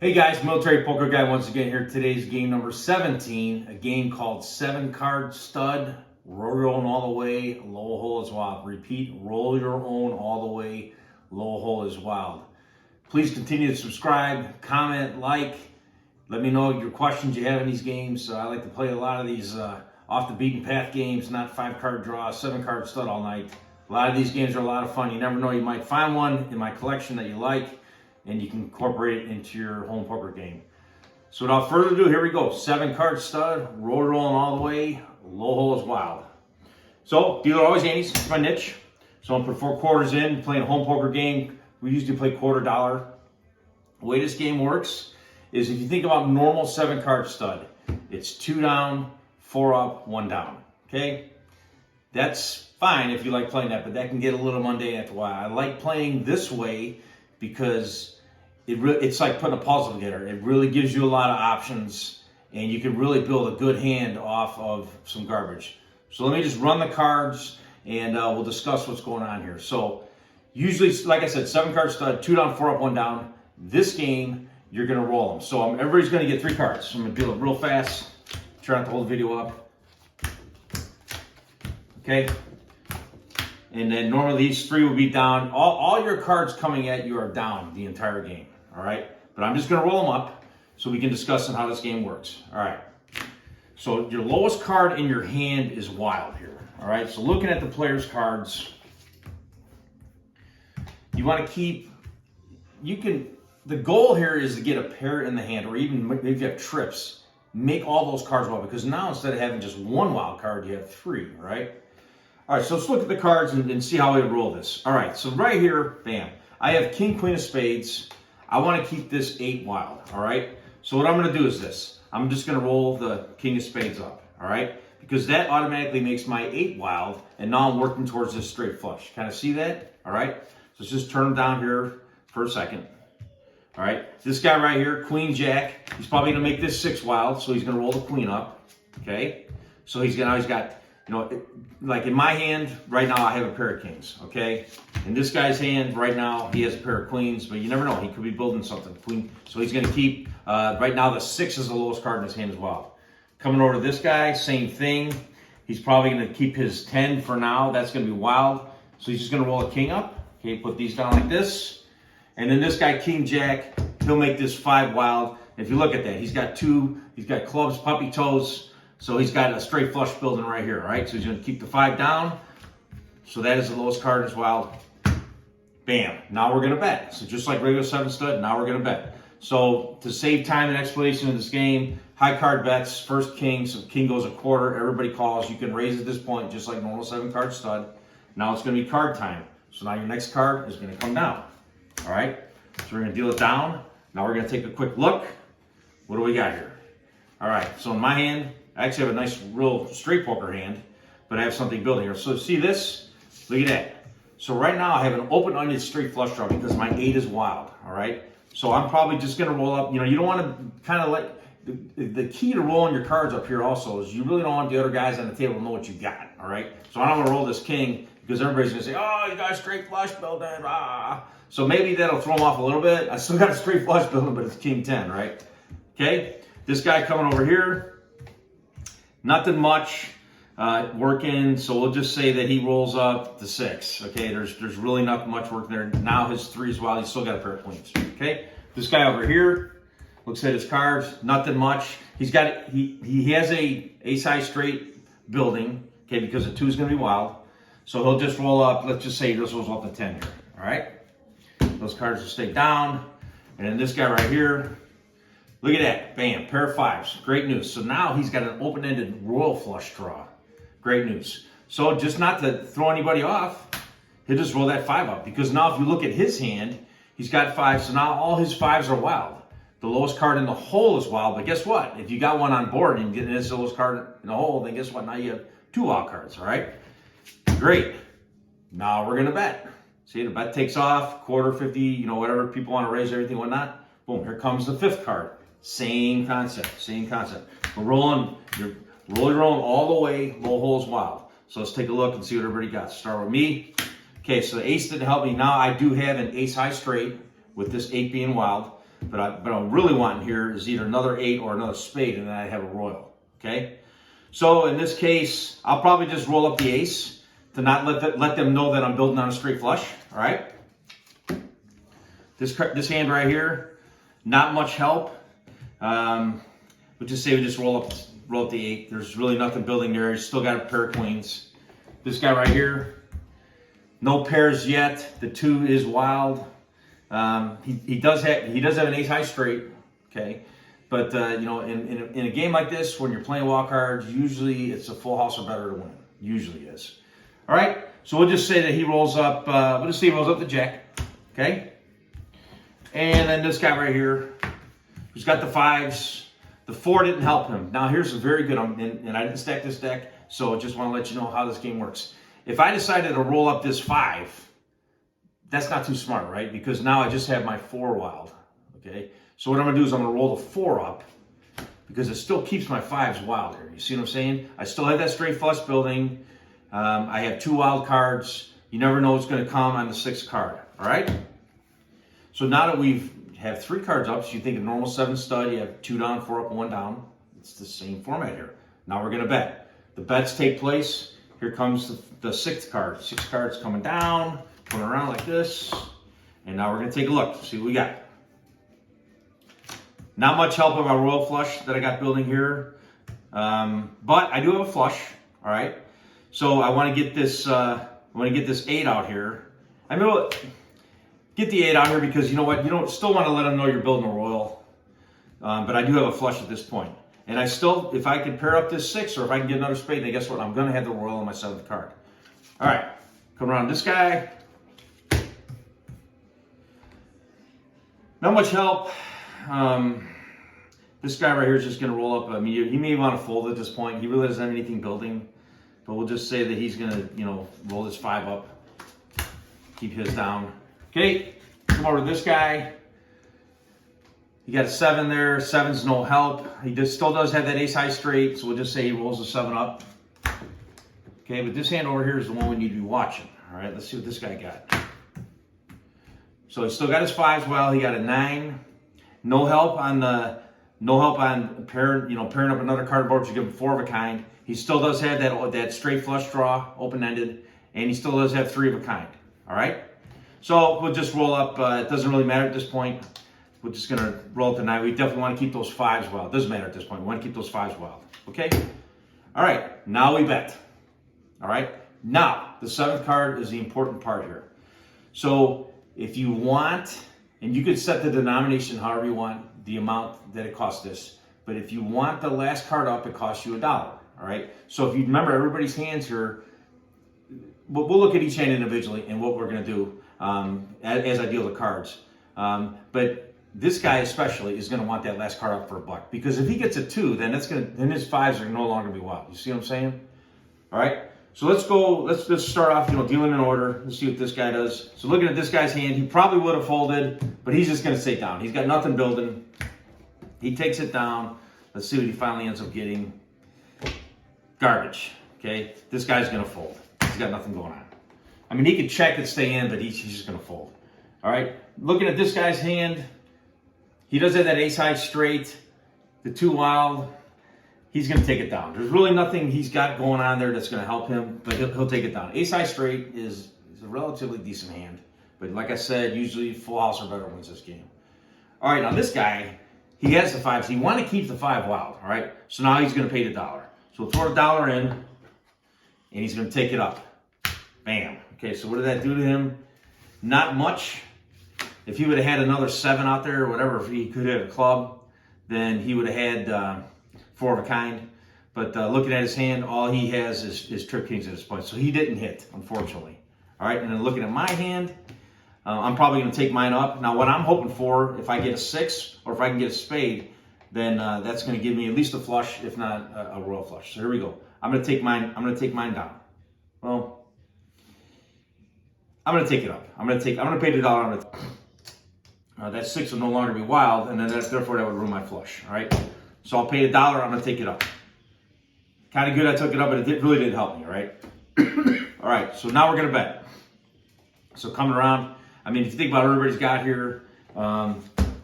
Hey guys, Military Poker Guy once again here. Today's game number 17, a game called 7-Card Stud. Roll your own all the way, low hole is wild. Repeat, roll your own all the way, low hole is wild. Please continue to subscribe, comment, like. Let me know your questions you have in these games. I like to play a lot of these off the beaten path games, not 5-card draw, 7-card stud all night. A lot of these games are a lot of fun. You never know, you might find one in my collection that you like, and you can incorporate it into your home poker game. So without further ado, here we go. 7-card stud, roll rolling all the way, low hole is wild. So dealer always handies, it's my niche. So I'm putting 4 quarters in, playing a home poker game. We usually play $quarter. The way this game works is if you think about normal 7-card stud, it's 2 down, 4 up, 1 down, okay? That's fine if you like playing that, but that can get a little mundane after a while. I like playing this way because it's like putting a puzzle together. It really gives you a lot of options, and you can really build a good hand off of some garbage. So let me just run the cards, and we'll discuss what's going on here. So usually, like I said, 7-card stud, 2 down, 4 up, 1 down. This game, you're going to roll them. So everybody's going to get 3 cards. So I'm going to do it real fast. Try not to hold the video up. Okay. And then normally these 3 will be down. All your cards coming at you are down the entire game. All right. But I'm just going to roll them up so we can discuss how this game works. All right. So your lowest card in your hand is wild here. All right. So looking at the player's cards, you want to keep, the goal here is to get a pair in the hand, or even maybe if you have trips, make all those cards wild, because now instead of having just 1 wild card, you have 3, right? All right, so let's look at the cards and see how we roll this. All right, so right here, bam, I have King, Queen of Spades. I want to keep this 8 wild, all right? So what I'm going to do is this. I'm just going to roll the King of Spades up, all right? Because that automatically makes my 8 wild, and now I'm working towards this straight flush. Kind of see that? All right? So let's just turn them down here for a second. All right, this guy right here, Queen Jack, he's probably going to make this 6 wild, so he's going to roll the Queen up, okay? So he's got, you know, like in my hand, right now I have a pair of Kings, okay? In this guy's hand, right now, he has a pair of Queens, but you never know, he could be building something. Queen, so he's going to keep, right now the 6 is the lowest card in his hand as well. Coming over to this guy, same thing. He's probably going to keep his 10 for now, that's going to be wild. So he's just going to roll a King up, okay? Put these down like this. And then this guy, King Jack, he'll make this 5 wild. If you look at that, he's got clubs, puppy toes, so he's got a straight flush building right here, all right? So he's going to keep the 5 down. So that is the lowest card as wild. Bam. Now we're going to bet. So just like regular 7 stud, now we're going to bet. So to save time and explanation of this game, high card bets, first King, so King goes a quarter, everybody calls. You can raise at this point just like normal 7-card stud. Now it's going to be card time. So now your next card is going to come down. All right, so we're going to deal it down. Now we're going to take a quick look. What do we got here? All right, so in my hand, I actually have a nice, real straight poker hand, but I have something building here. So see this? Look at that. So right now I have an open-ended straight flush draw because my 8 is wild, all right? So I'm probably just going to roll up. You know, you don't want to kind of let, the key to rolling your cards up here also is you really don't want the other guys on the table to know what you got, all right? So I don't want to roll this King because everybody's going to say, oh, you got a straight flush building, ah. So maybe that'll throw them off a little bit. I still got a straight flush building, but it's King 10, right? Okay, this guy coming over here, nothing much working. So we'll just say that he rolls up to 6. Okay, there's really not much work there. Now his 3 is wild. He's still got a pair of Queens. Okay, this guy over here looks at his cards, nothing much. He has a ace-high straight building. Okay, because the 2 is going to be wild. So he'll just roll up. Let's just say he just rolls up to 10 here. All right. Those cards will stay down. And then this guy right here, look at that. Bam, pair of 5s. Great news. So now he's got an open-ended royal flush draw. Great news. So just not to throw anybody off, he'll just roll that 5 up. Because now if you look at his hand, he's got 5. So now all his 5s are wild. The lowest card in the hole is wild. But guess what? If you got one on board and you get the lowest card in the hole, then guess what? Now you have 2 wild cards, all right? Great. Now we're going to bet. See, the bet takes off, quarter, 50, you know, whatever people want to raise, everything, whatnot. Boom, here comes the 5th card. Same concept, same concept. We're rolling, you're rolling all the way, low holes wild. So let's take a look and see what everybody got. Start with me. Okay, so the ace didn't help me. Now I do have an ace high straight with this 8 being wild. But what I'm really wanting here is either another 8 or another spade, and then I have a royal. Okay? So in this case, I'll probably just roll up the ace to not let them know that I'm building on a straight flush. All right? This hand right here, not much help. We'll just say we just roll up the 8. There's really nothing building there. He's still got a pair of queens. This guy right here, no pairs yet. The 2 is wild. He does have an ace high straight. Okay, but you know, in a game like this, when you're playing wild cards, usually it's a full house or better to win. Usually is. All right. So we'll just say that he rolls up. We'll just say he rolls up the jack. Okay. And then this guy right here, who's got the 5s. The 4 didn't help him. Now here's a very good, and I didn't stack this deck, so I just want to let you know how this game works. If I decided to roll up this 5, that's not too smart, right? Because now I just have my 4 wild, okay? So what I'm going to do is I'm going to roll the 4 up, because it still keeps my 5s wild here. You see what I'm saying? I still have that straight flush building. I have 2 wild cards. You never know what's going to come on the 6th card, all right? So now that we have 3 cards up, so you think a normal 7 stud, you have 2 down, 4 up, 1 down. It's the same format here. Now we're going to bet. The bets take place. Here comes the 6th card. 6 cards coming down, coming around like this. And now we're going to take a look, see what we got. Not much help of our royal flush that I got building here. But I do have a flush, all right? So I want to get this 8 out here. I mean, get the 8 out here because you know what? You don't still want to let them know you're building a royal. But I do have a flush at this point. And I still, if I can pair up this 6 or if I can get another spade, then guess what? I'm going to have the royal on my 7th card. All right. Come around this guy. Not much help. This guy right here is just going to roll up. I mean, he may want to fold at this point. He really doesn't have anything building. But we'll just say that he's going to, you know, roll his 5 up. Keep his down. Okay, come over to this guy. He got a 7 there. 7's no help. He still does have that ace high straight, so we'll just say he rolls a 7 up. Okay, but this hand over here is the one we need to be watching. All right, let's see what this guy got. So he's still got his 5s well. He got a 9. No help on pairing up another card board to give him 4 of a kind. He still does have that straight flush draw, open-ended, and he still does have 3 of a kind. All right. So we'll just roll up. It doesn't really matter at this point. We're just going to roll up the 9. We definitely want to keep those 5s wild. It doesn't matter at this point. We want to keep those 5s wild. Okay? All right. Now we bet. All right? Now, the 7th card is the important part here. So if you want, and you could set the denomination however you want, the amount that it costs this. But if you want the last card up, it costs you $1. All right? So if you remember everybody's hands here, we'll look at each hand individually and what we're going to do as I deal the cards. But this guy especially is going to want that last card up for $1 because if he gets a 2, then his 5s are no longer be wild. You see what I'm saying? All right. So let's go. Let's just start off, dealing in order. Let's see what this guy does. So looking at this guy's hand, he probably would have folded, but he's just going to stay down. He's got nothing building. He takes it down. Let's see what he finally ends up getting. Garbage. Okay. This guy's going to fold. He's got nothing going on. I mean, he could check and stay in, but he's just going to fold. All right. Looking at this guy's hand, he does have that ace high straight, the 2 wild. He's going to take it down. There's really nothing he's got going on there that's going to help him, but he'll take it down. Ace high straight is a relatively decent hand, but like I said, usually full house or better wins this game. All right, now this guy, he has the 5s. He want to keep the 5 wild, all right? So now he's going to pay the $1. So we'll throw the $1 in, and he's going to take it up. Bam. Okay, so what did that do to him? Not much. If he would have had another 7 out there or whatever, if he could have a club, then he would have had 4 of a kind. But looking at his hand, all he has is trip kings at this point. So he didn't hit, unfortunately. All right, and then looking at my hand, I'm probably going to take mine up. Now, what I'm hoping for, if I get a 6 or if I can get a spade, then that's going to give me at least a flush, if not a royal flush. So here we go. I'm going to take mine down. Well, I'm going to take it up. I'm going to pay the $1. That 6 will no longer be wild, and then therefore that would ruin my flush. All right. So I'll pay the $1. I'm going to take it up. Kind of good I took it up, but it really didn't help me, all right? All right, so now we're going to bet. So coming around, I mean, if you think about what everybody's got here,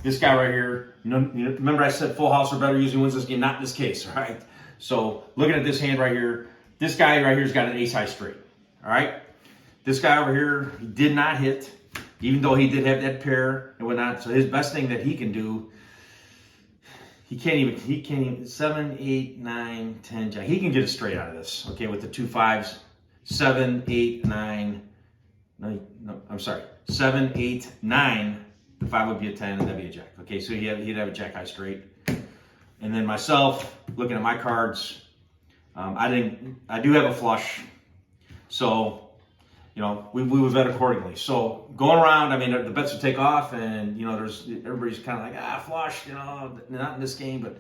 This guy right here, remember I said full house or better usually wins this game, not in this case, all right? So looking at this hand right here, this guy right here's got an ace high straight, all right? This guy over here, he did not hit, even though he did have that pair and whatnot. So his best thing that he can do, he can't even, 7, 8, 9, 10, jack. He can get a straight out of this, okay, with the 2 5s, 7, 8, 9, no, I'm sorry, 7, 8, 9, the 5 would be a 10, and that'd be a jack. Okay, so he'd have a jack high straight. And then myself, looking at my cards, I do have a flush, so we would bet accordingly. So going around, I mean, the bets would take off, and everybody's kind of like flush, not in this game, but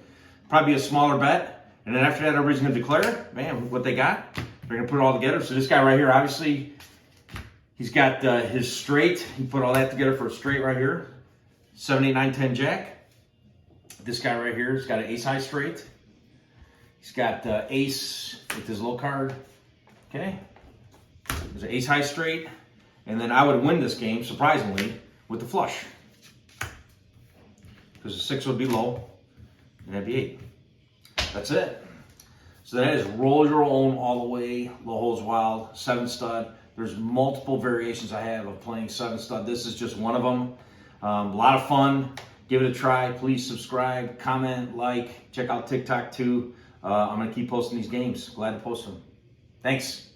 probably a smaller bet. And then after that, everybody's going to declare, man, what they got. They're going to put it all together. So this guy right here, obviously, he's got his straight. He put all that together for a straight right here. 7, 8, 9, 10 jack. This guy right here has got an ace high straight. He's got ace with his little card. Okay. There's an ace high straight. And then I would win this game, surprisingly, with the flush. Because the 6 would be low, and that'd be 8. That's it. So that is roll your own all the way, low holes wild, 7 stud. There's multiple variations I have of playing 7 stud. This is just one of them. A lot of fun. Give it a try. Please subscribe, comment, like. Check out TikTok too. I'm going to keep posting these games. Glad to post them. Thanks.